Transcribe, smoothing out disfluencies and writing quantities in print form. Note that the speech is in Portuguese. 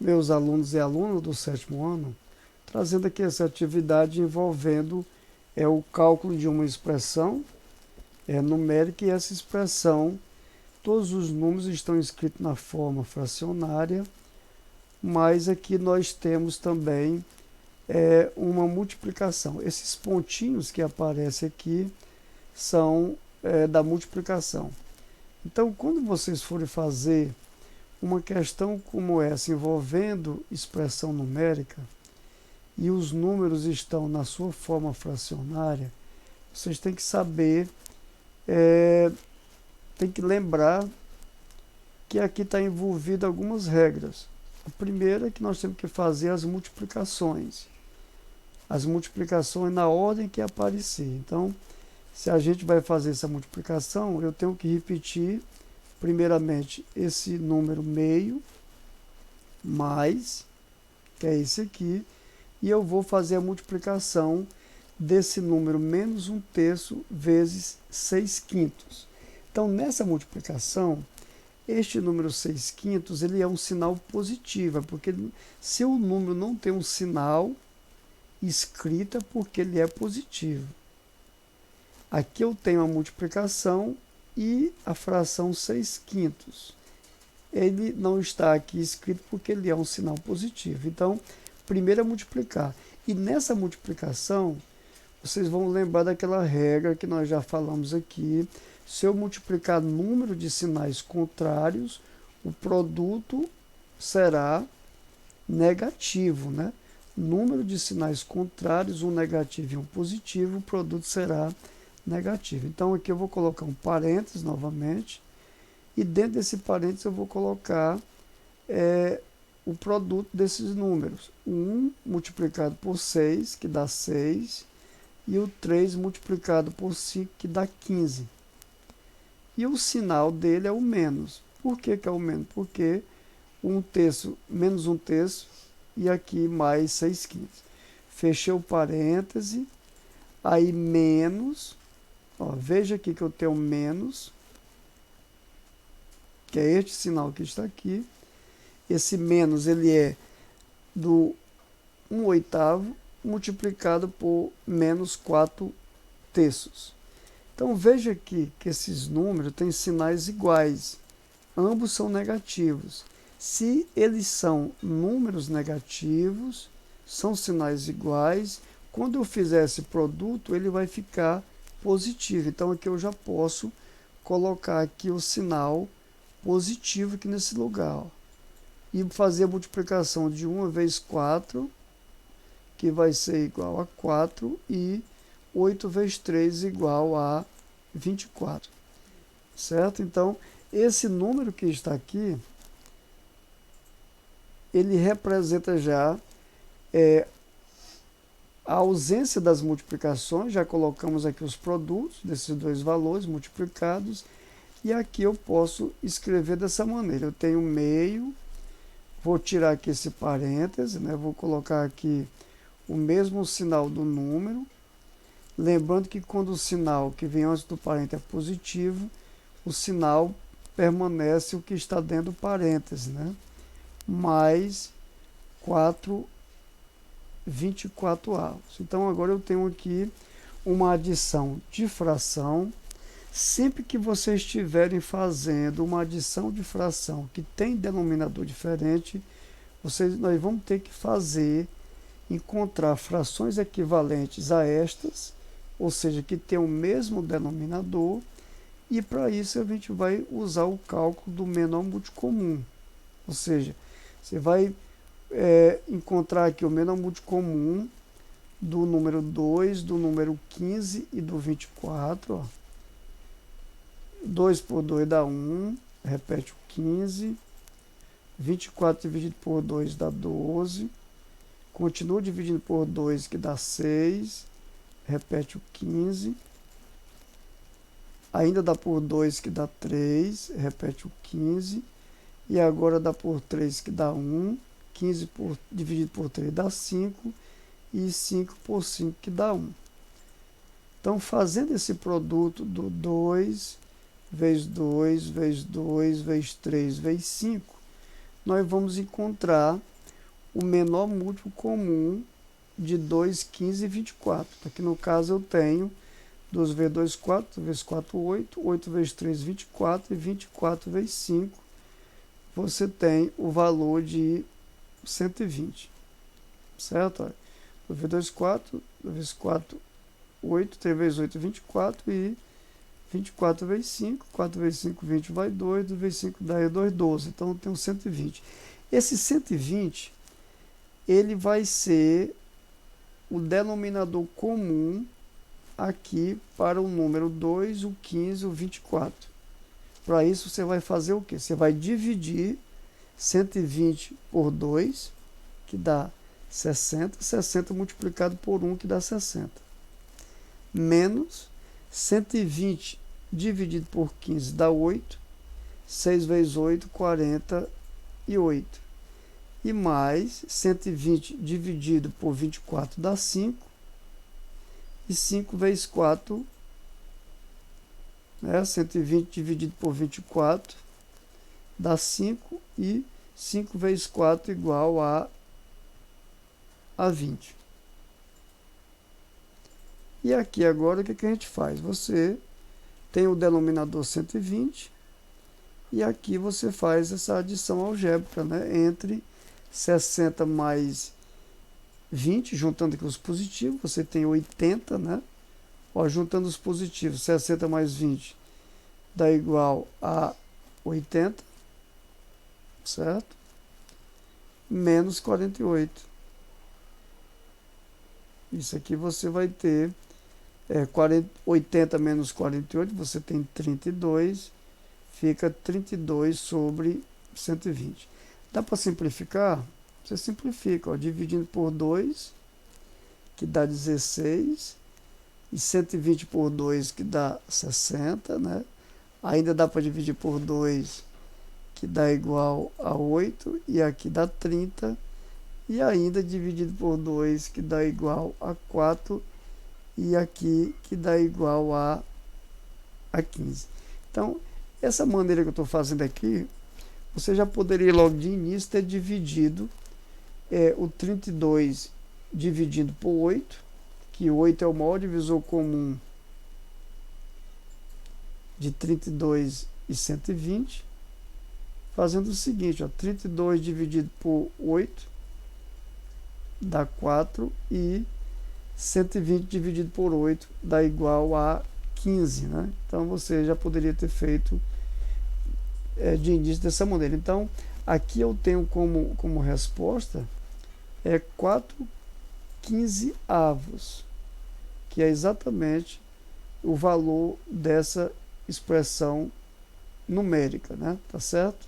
meus alunos e alunas do sétimo ano, trazendo aqui essa atividade envolvendo o cálculo de uma expressão numérica e essa expressão, todos os números estão escritos na forma fracionária, mas aqui nós temos também uma multiplicação. Esses pontinhos que aparecem aqui são da multiplicação. Então, quando vocês forem fazer uma questão como essa envolvendo expressão numérica e os números estão na sua forma fracionária, vocês têm que saber, tem que lembrar que aqui está envolvido algumas regras. A primeira é que nós temos que fazer as multiplicações. As multiplicações na ordem que aparecer. Então, se a gente vai fazer essa multiplicação, eu tenho que repetir, primeiramente, esse número meio, mais, que é esse aqui, e eu vou fazer a multiplicação desse número menos 1/3 vezes 6/5. Então, nessa multiplicação, este número 6/5, ele é um sinal positivo, porque se o número não tem um sinal escrito, é porque ele é positivo. Aqui eu tenho a multiplicação e a fração 6/5. Ele não está aqui escrito porque ele é um sinal positivo. Então, primeiro é multiplicar. E nessa multiplicação, vocês vão lembrar daquela regra que nós já falamos aqui. Se eu multiplicar número de sinais contrários, o produto será negativo, né? Número de sinais contrários, um negativo e um positivo, o produto será negativo. Então, aqui eu vou colocar um parênteses novamente, e dentro desse parênteses eu vou colocar o produto desses números. O 1 multiplicado por 6, que dá 6, e o 3 multiplicado por 5, que dá 15. E o sinal dele é o menos. Por que é o menos? Porque 1/3, menos 1/3, e aqui mais 6/5. Fechei o parêntese, aí menos, veja aqui que eu tenho menos, que é este sinal que está aqui. Esse menos, ele é do 1/8 multiplicado por menos 4/3. Então, veja aqui que esses números têm sinais iguais. Ambos são negativos. Se eles são números negativos, são sinais iguais, quando eu fizer esse produto, ele vai ficar positivo. Então, aqui eu já posso colocar aqui o sinal positivo aqui nesse lugar. E fazer a multiplicação de 1 vezes 4, que vai ser igual a 4, e 8 vezes 3 igual a 24. Certo? Então, esse número que está aqui, ele representa já a ausência das multiplicações. Já colocamos aqui os produtos desses dois valores multiplicados, e aqui eu posso escrever dessa maneira. Eu tenho meio, vou tirar aqui esse parêntese, né? Vou colocar aqui o mesmo sinal do número. Lembrando que quando o sinal que vem antes do parênteses é positivo, o sinal permanece o que está dentro do parênteses, né? Mais 24avos. Então, agora eu tenho aqui uma adição de fração. Sempre que vocês estiverem fazendo uma adição de fração que tem denominador diferente, nós vamos ter que encontrar frações equivalentes a estas, ou seja, que tem o mesmo denominador, e para isso a gente vai usar o cálculo do menor múltiplo comum. Ou seja, você vai encontrar aqui o menor múltiplo comum do número 2, do número 15 e do 24. 2 por 2 dá 1, repete o 15. 24 dividido por 2 dá 12. Continua dividindo por 2, que dá 6. Repete o 15. Ainda dá por 2, que dá 3. Repete o 15. E agora dá por 3, que dá 1. 15 dividido por 3 dá 5. E 5 por 5, que dá 1. Então, fazendo esse produto do 2 vezes 2 vezes 2 vezes 3 vezes 5, nós vamos encontrar o menor múltiplo comum de 2, 15 e 24. Aqui no caso eu tenho 2 vezes 2, 4, 2 vezes 4, 8, 8 vezes 3, 24 e 24 vezes 5. Você tem o valor de 120, certo? 2 vezes 2, 4, 2 vezes 4, 8, 3 vezes 8, 24 e 24 vezes 5, 4 vezes 5, 20 vai 2, 2 vezes 5 dá 2, 12. Então eu tenho 120. Esse 120, ele vai ser o denominador comum aqui para o número 2, o 15 e o 24. Para isso você vai fazer o quê? Você vai dividir 120 por 2, que dá 60, 60 multiplicado por 1, que dá 60. Menos 120 dividido por 15 dá 8, 6 vezes 8, 48. E mais 120 dividido por 24 dá 5, e 5 vezes 4, 120 dividido por 24 dá 5, e 5 vezes 4 igual a 20. E aqui agora o que a gente faz? Você tem o denominador 120 e aqui você faz essa adição algébrica, entre 60 mais 20, juntando aqui os positivos, você tem 80, juntando os positivos, 60 mais 20 dá igual a 80, certo? Menos 48. Isso aqui você vai ter 80 menos 48, você tem 32, fica 32 sobre 120. Dá para simplificar? Você simplifica, dividindo por 2, que dá 16, e 120 por 2, que dá 60, Ainda dá para dividir por 2, que dá igual a 8, e aqui dá 30, e ainda dividido por 2, que dá igual a 4, e aqui que dá igual a 15. Então, essa maneira que eu estou fazendo aqui, você já poderia logo de início ter dividido o 32 dividido por 8, que 8 é o maior divisor comum de 32 e 120, fazendo o seguinte, 32 dividido por 8 dá 4, e 120 dividido por 8 dá igual a 15, Então você já poderia ter feito de início dessa maneira. Então aqui eu tenho como resposta 4/15, que é exatamente o valor dessa expressão numérica, tá certo?